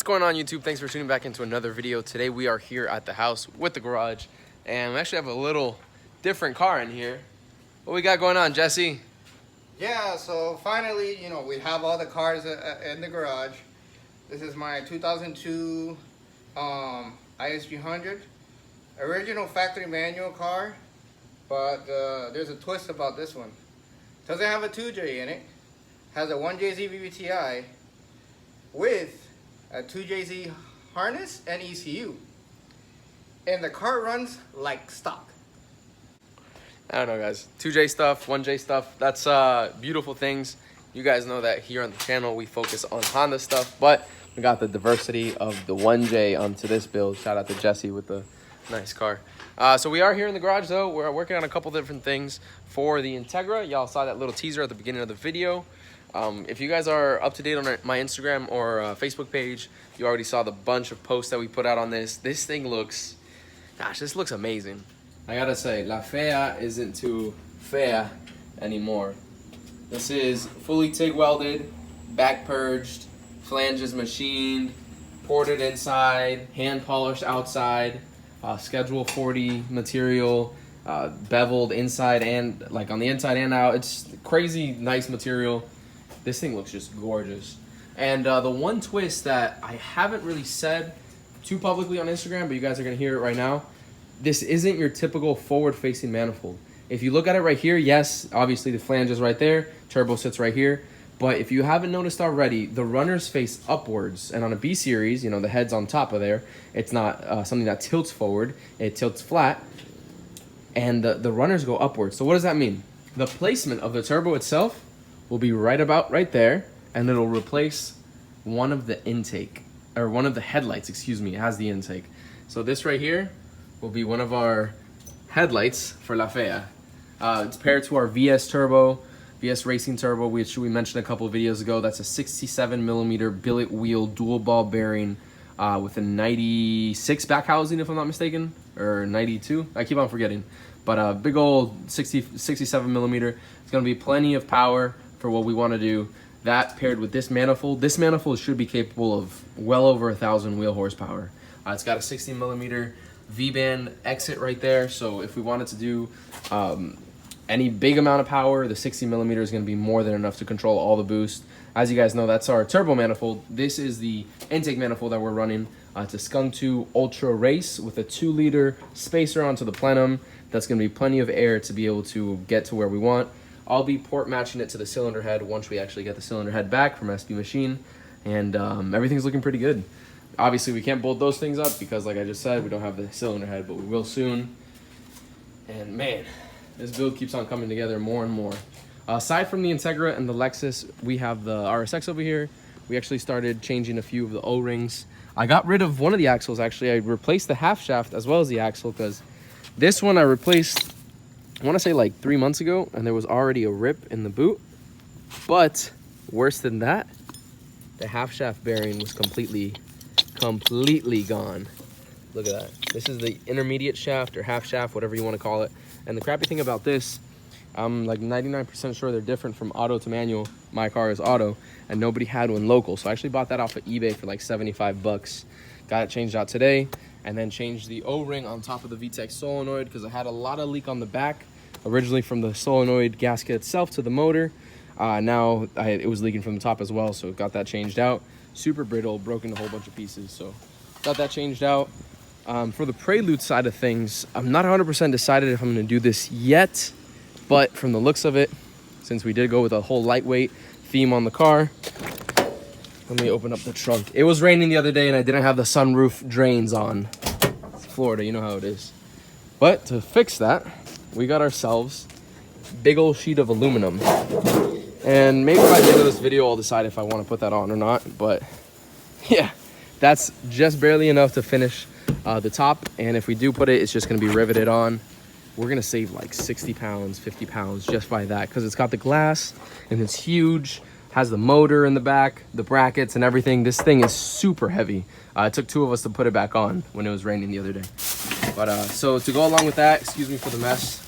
going on, YouTube? Thanks for tuning back into another video. Today we are here at the house with the garage, and we actually have a little different car in here. What we got going on, Jesse? Yeah, so finally, we have all the cars in the garage. This is my 2002 IS300, original factory manual car, but there's a twist about this one. Doesn't have a 2J in it, has a 1JZ VVTi with a 2JZ harness and ECU, and the car runs like stock. I don't know, guys. 2J stuff, 1J stuff, that's beautiful things. You guys know that here on the channel we focus on Honda stuff, but we got the diversity of the 1J onto this build. Shout out to Jesse with the nice car. So we are here in the garage though. We're working on a couple different things for the Integra. Y'all saw that little teaser at the beginning of the video. If you guys are up to date on my Instagram or Facebook page, you already saw the bunch of posts that we put out on this. This thing looks, gosh, this looks amazing. I gotta say, La Fea isn't too fea anymore. This is fully TIG welded, back purged, flanges machined, ported inside, hand polished outside, Schedule 40 material, beveled inside and like on the inside and out. It's crazy nice material. This thing looks just gorgeous. And the one twist that I haven't really said too publicly on Instagram, but you guys are gonna hear it right now, this isn't your typical forward-facing manifold. If you look at it right here, yes, obviously the flange is right there, turbo sits right here, but if you haven't noticed already, the runners face upwards, and on a B series, the head's on top of there. It's not something that tilts forward, it tilts flat, and the runners go upwards. So what does that mean? The placement of the turbo itself will be right about right there, and it'll replace one of the intake, or one of the headlights, excuse me, it has the intake. So this right here will be one of our headlights for La Fea. It's paired to our VS turbo, VS Racing turbo, which we mentioned a couple of videos ago. That's a 67mm billet wheel dual ball bearing with a 96 back housing, if I'm not mistaken, or 92. I keep on forgetting. But a big old 67mm. It's gonna be plenty of power for what we want to do. That paired with this manifold should be capable of well over 1,000 wheel horsepower. It's got a 60mm V-band exit right there, so if we wanted to do any big amount of power, the 60mm is going to be more than enough to control all the boost. As you guys know, that's our turbo manifold. This is the intake manifold that we're running. It's a Skunk 2 Ultra Race with a 2-liter spacer onto the plenum. That's going to be plenty of air to be able to get to where we want. I'll be port matching it to the cylinder head once we actually get the cylinder head back from SB Machine, and everything's looking pretty good. Obviously, we can't bolt those things up because, like I just said, we don't have the cylinder head, but we will soon. And man, this build keeps on coming together more and more. Aside from the Integra and the Lexus, we have the RSX over here. We actually started changing a few of the O-rings. I got rid of one of the axles, actually. I replaced the half shaft as well as the axle because this one I replaced, I want to say like 3 months ago, and there was already a rip in the boot. But worse than that, the half shaft bearing was completely gone. Look at that. This is the intermediate shaft or half shaft, whatever you want to call it. And the crappy thing about this, I'm like 99% sure they're different from auto to manual. My car is auto and nobody had one local, so I actually bought that off of eBay for like 75 bucks. Got it changed out today, and then changed the O-ring on top of the VTEC solenoid because I had a lot of leak on the back, originally from the solenoid gasket itself to the motor. Now it was leaking from the top as well, so got that changed out. Super brittle, broken a whole bunch of pieces, so got that changed out. For the Prelude side of things, I'm not 100% decided if I'm going to do this yet, but from the looks of it, since we did go with a whole lightweight theme on the car, let me open up the trunk. It was raining the other day and I didn't have the sunroof drains on. It's Florida, you know how it is. But to fix that, we got ourselves a big old sheet of aluminum. And maybe by the end of this video, I'll decide if I want to put that on or not. But yeah, that's just barely enough to finish the top. And if we do put it, it's just going to be riveted on. We're going to save like 60 pounds, 50 pounds just by that. Because it's got the glass and it's huge. Has the motor in the back, the brackets and everything. This thing is super heavy. It took 2 of us to put it back on when it was raining the other day. But so to go along with that, excuse me for the mess,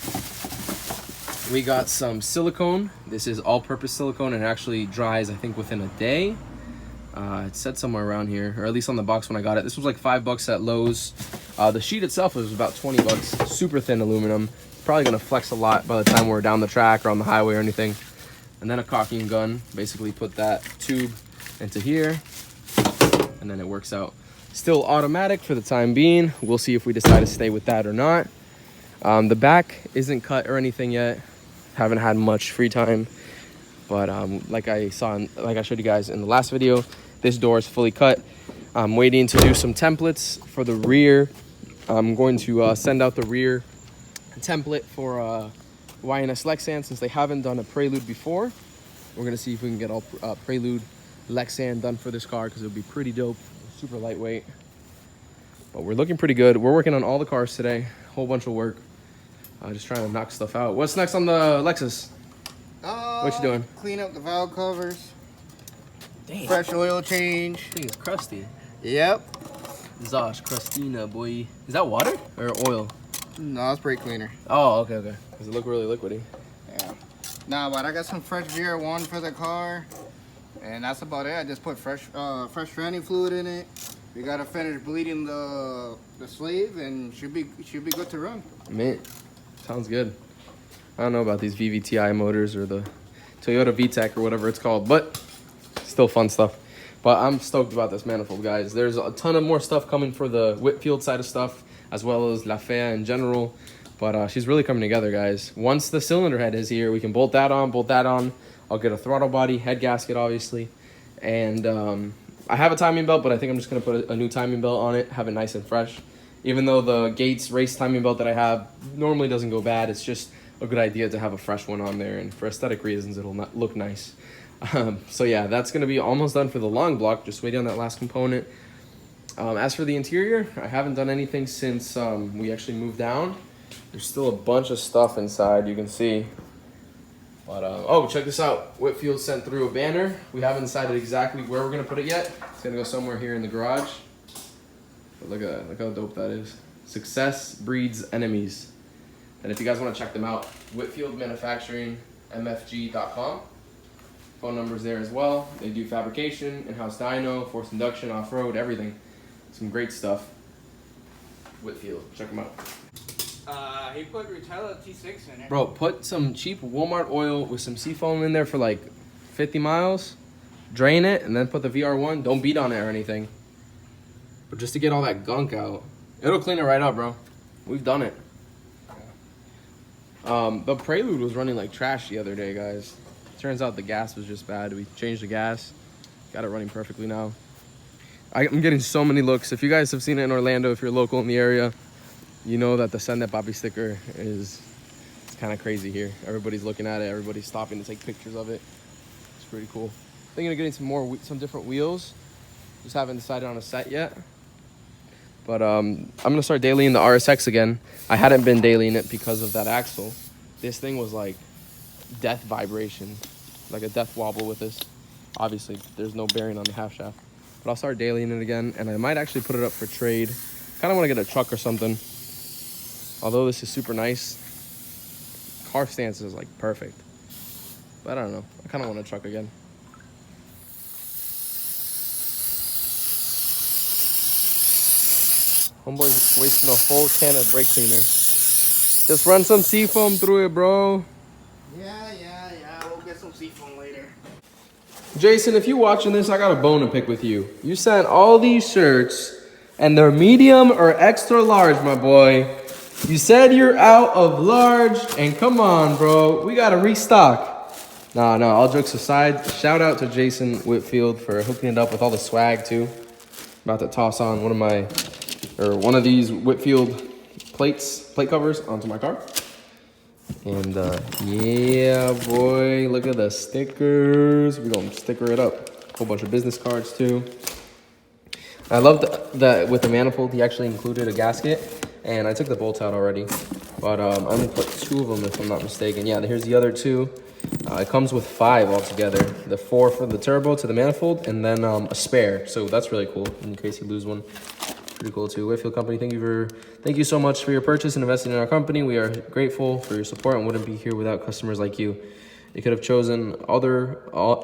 we got some silicone. This is all-purpose silicone and it actually dries, I think, within a day. It said somewhere around here, or at least on the box when I got it. This was like $5 at Lowe's. The sheet itself was about 20 bucks. Super thin aluminum. Probably gonna flex a lot by the time we're down the track or on the highway or anything. And then a cocking gun. Basically put that tube into here, and then it works out. Still automatic for the time being. We'll see if we decide to stay with that or not. The back isn't cut or anything yet. Haven't had much free time. But like I showed you guys in the last video, this door is fully cut. I'm waiting to do some templates for the rear. I'm going to send out the rear template for YNS Lexan, since they haven't done a Prelude before. We're gonna see if we can get all Prelude Lexan done for this car, because it'll be pretty dope. Super lightweight. But we're looking pretty good. We're working on all the cars today. Whole bunch of work. Just trying to knock stuff out. What's next on the Lexus? What you doing? Clean up the valve covers. Damn. Fresh oil change. I think it's crusty. Yep. Zosh, crustina, boy. Is that water or oil? No, it's brake cleaner. Oh, okay. Does it look really liquidy? Yeah. Nah, but I got some fresh VR1 for the car, and that's about it. I just put fresh stranding fluid in it. We gotta finish bleeding the sleeve, and should be good to run. Man, sounds good. I don't know about these VVTi motors or the Toyota VTEC or whatever it's called, but still fun stuff. But I'm stoked about this manifold, guys. There's a ton of more stuff coming for the Whitfield side of stuff, as well as La Fea in general. But she's really coming together, guys. Once the cylinder head is here, we can bolt that on. I'll get a throttle body, head gasket, obviously. And I have a timing belt, but I think I'm just going to put a new timing belt on it, have it nice and fresh. Even though the Gates race timing belt that I have normally doesn't go bad, it's just a good idea to have a fresh one on there, and for aesthetic reasons it'll not look nice. So yeah, that's going to be almost done for the long block, just waiting on that last component. As for the interior, I haven't done anything since we actually moved down. There's still a bunch of stuff inside, you can see. But oh, check this out. Whitfield sent through a banner. We haven't decided exactly where we're going to put it yet. It's going to go somewhere here in the garage. But look at that, look how dope that is. Success breeds enemies. And if you guys want to check them out, Whitfield Manufacturing, MFG.com. Phone number's there as well. They do fabrication, in-house dyno, forced induction, off-road, everything. Some great stuff. Whitfield, check them out. He put Rutella T6 in it. Bro, put some cheap Walmart oil with some seafoam in there for like 50 miles. Drain it, and then put the VR1. Don't beat on it or anything. But just to get all that gunk out. It'll clean it right up, bro. We've done it. The Prelude was running like trash the other day, guys. Turns out the gas was just bad. We changed the gas. Got it running perfectly now. I'm getting so many looks. If you guys have seen it in Orlando, if you're local in the area, you know that the Send That Papi sticker is kind of crazy here. Everybody's looking at it. Everybody's stopping to take pictures of it. It's pretty cool. Thinking of getting some different wheels. Just haven't decided on a set yet. But I'm gonna start dailying the RSX again. I hadn't been dailying it because of that axle. This thing was like death vibration, like a death wobble with this. Obviously, there's no bearing on the half shaft. But I'll start dailying it again, and I might actually put it up for trade. Kind of want to get a truck or something. Although this is super nice, car stance is like perfect. But I don't know. I kind of want a truck again. Homeboy's wasting a full can of brake cleaner. Just run some seafoam through it, bro. Yeah. We'll get some seafoam later. Jason, if you're watching this, I got a bone to pick with you. You sent all these shirts, and they're medium or extra large, my boy. You said you're out of large, and come on, bro. We got to restock. No, all jokes aside, shout out to Jason Whitfield for hooking it up with all the swag, too. About to toss on one of these Whitfield plate covers onto my car. And yeah, boy, look at the stickers. We're gonna sticker it up. A whole bunch of business cards too. I love that with the Manifold, he actually included a gasket, and I took the bolts out already. But I'm gonna put 2 of them if I'm not mistaken. Yeah, here's the other 2. It comes with 5 altogether. The 4 for the turbo to the Manifold, and then a spare. So that's really cool in case you lose one. Pretty cool too. Whitfield Company, thank you so much for your purchase and investing in our company. We are grateful for your support and wouldn't be here without customers like you. You could have chosen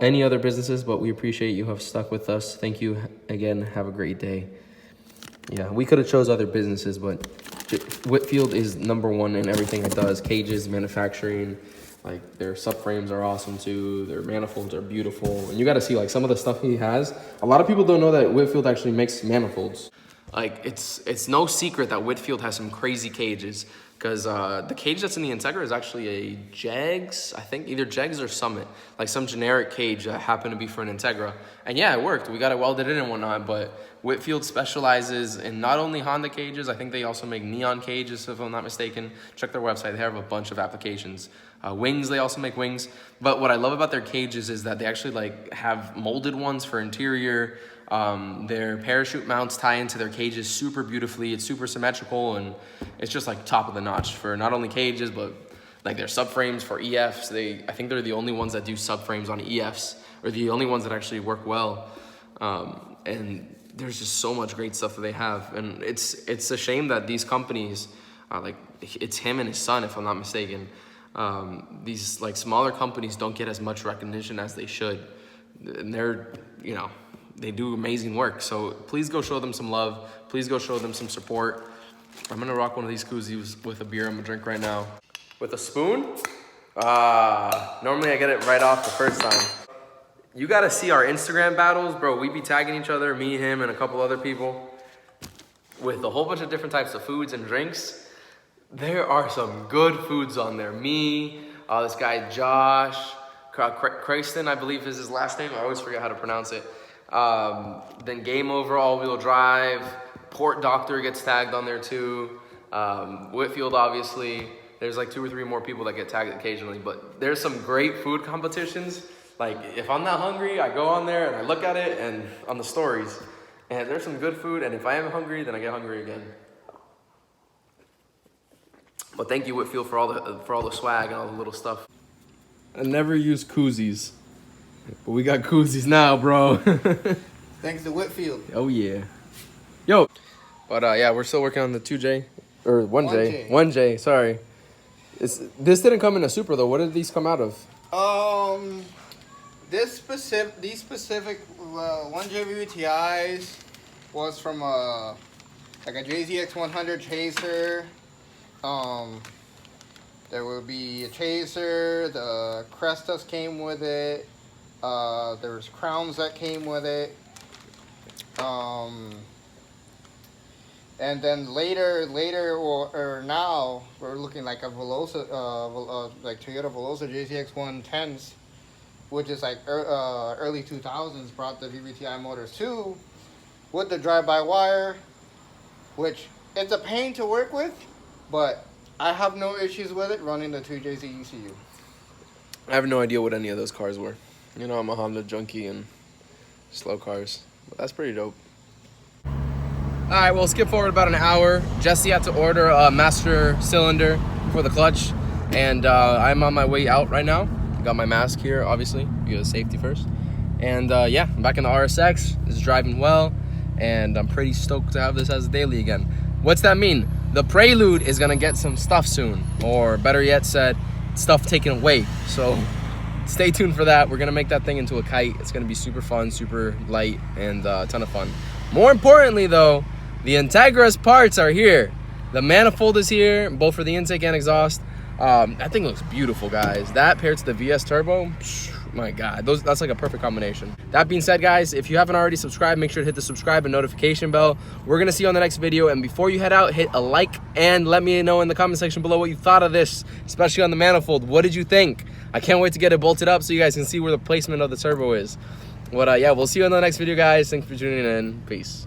any other businesses, but we appreciate you have stuck with us. Thank you again. Have a great day. Yeah, we could have chose other businesses, but Whitfield is #1 in everything it does. Cages, manufacturing, like their subframes are awesome too. Their manifolds are beautiful. And you got to see like some of the stuff he has. A lot of people don't know that Whitfield actually makes manifolds. Like it's no secret that Whitfield has some crazy cages, because the cage that's in the Integra is actually a Jegs, I think either Jegs or Summit, like some generic cage that happened to be for an Integra. And yeah, it worked. We got it welded in and whatnot, but Whitfield specializes in not only Honda cages, I think they also make neon cages, if I'm not mistaken. Check their website, they have a bunch of applications. Wings, they also make wings. But what I love about their cages is that they actually like have molded ones for interior. Their parachute mounts tie into their cages super beautifully. It's super symmetrical, and it's just like top of the notch for not only cages, but like their subframes for EFs. I think they're the only ones that do subframes on EFs, or the only ones that actually work well. And there's just so much great stuff that they have. And it's a shame that these companies, like it's him and his son, if I'm not mistaken, these like smaller companies don't get as much recognition as they should. And they're, you know, they do amazing work. So please go show them some love. Please go show them some support. I'm gonna rock one of these koozies with a beer I'm gonna drink right now. With a spoon? Normally I get it right off the first time. You gotta see our Instagram battles, bro. We be tagging each other, me, him, and a couple other people, with a whole bunch of different types of foods and drinks. There are some good foods on there. Me, this guy Josh, Crayston, I believe is his last name. I always forget how to pronounce it. Then Game Over All-Wheel Drive. Port Doctor gets tagged on there too. Whitfield, obviously. There's like 2 or 3 more people that get tagged occasionally. But there's some great food competitions. Like if I'm not hungry, I go on there and I look at it and on the stories. And there's some good food. And if I am hungry, then I get hungry again. But thank you, Whitfield, for all the swag and all the little stuff. I never use koozies, but we got koozies now, bro. Thanks to Whitfield. Oh yeah. Yo. But yeah, we're still working on the 2J or 1J. 1J. Sorry. This didn't come in a Supra though. What did these come out of? These specific 1J VVTIs was from like a JZX100 Chaser. There will be a Chaser, the Crestas came with it, there's crowns that came with it, and then later or now we're looking like a Velosa, like Toyota Velosa JZX110s, which is like early 2000s, brought the VVTi motors too, with the drive-by-wire, which it's a pain to work with, but I have no issues with it running the 2JZ ECU. I have no idea what any of those cars were. You know, I'm a Honda junkie and slow cars. But that's pretty dope. All right, we'll skip forward about an hour. Jesse had to order a master cylinder for the clutch, and I'm on my way out right now. Got my mask here, obviously, because safety first. And yeah, I'm back in the RSX. It's driving well, and I'm pretty stoked to have this as a daily again. What's that mean? The Prelude is gonna get some stuff soon, or better yet said, stuff taken away. So stay tuned for that. We're gonna make that thing into a kite. It's gonna be super fun, super light, and a ton of fun. More importantly though, the Integra's parts are here. The manifold is here, both for the intake and exhaust. That thing looks beautiful, guys. That paired to the VS Turbo, my God, that's like a perfect combination. That being said, guys, if you haven't already subscribed, make sure to hit the subscribe and notification bell. We're gonna see you on the next video, and before you head out, hit a like and let me know in the comment section below what you thought of this, especially on the manifold. What did you think? I can't wait to get it bolted up so you guys can see where the placement of the turbo is. But yeah, we'll see you in the next video, guys. Thanks for tuning in. Peace.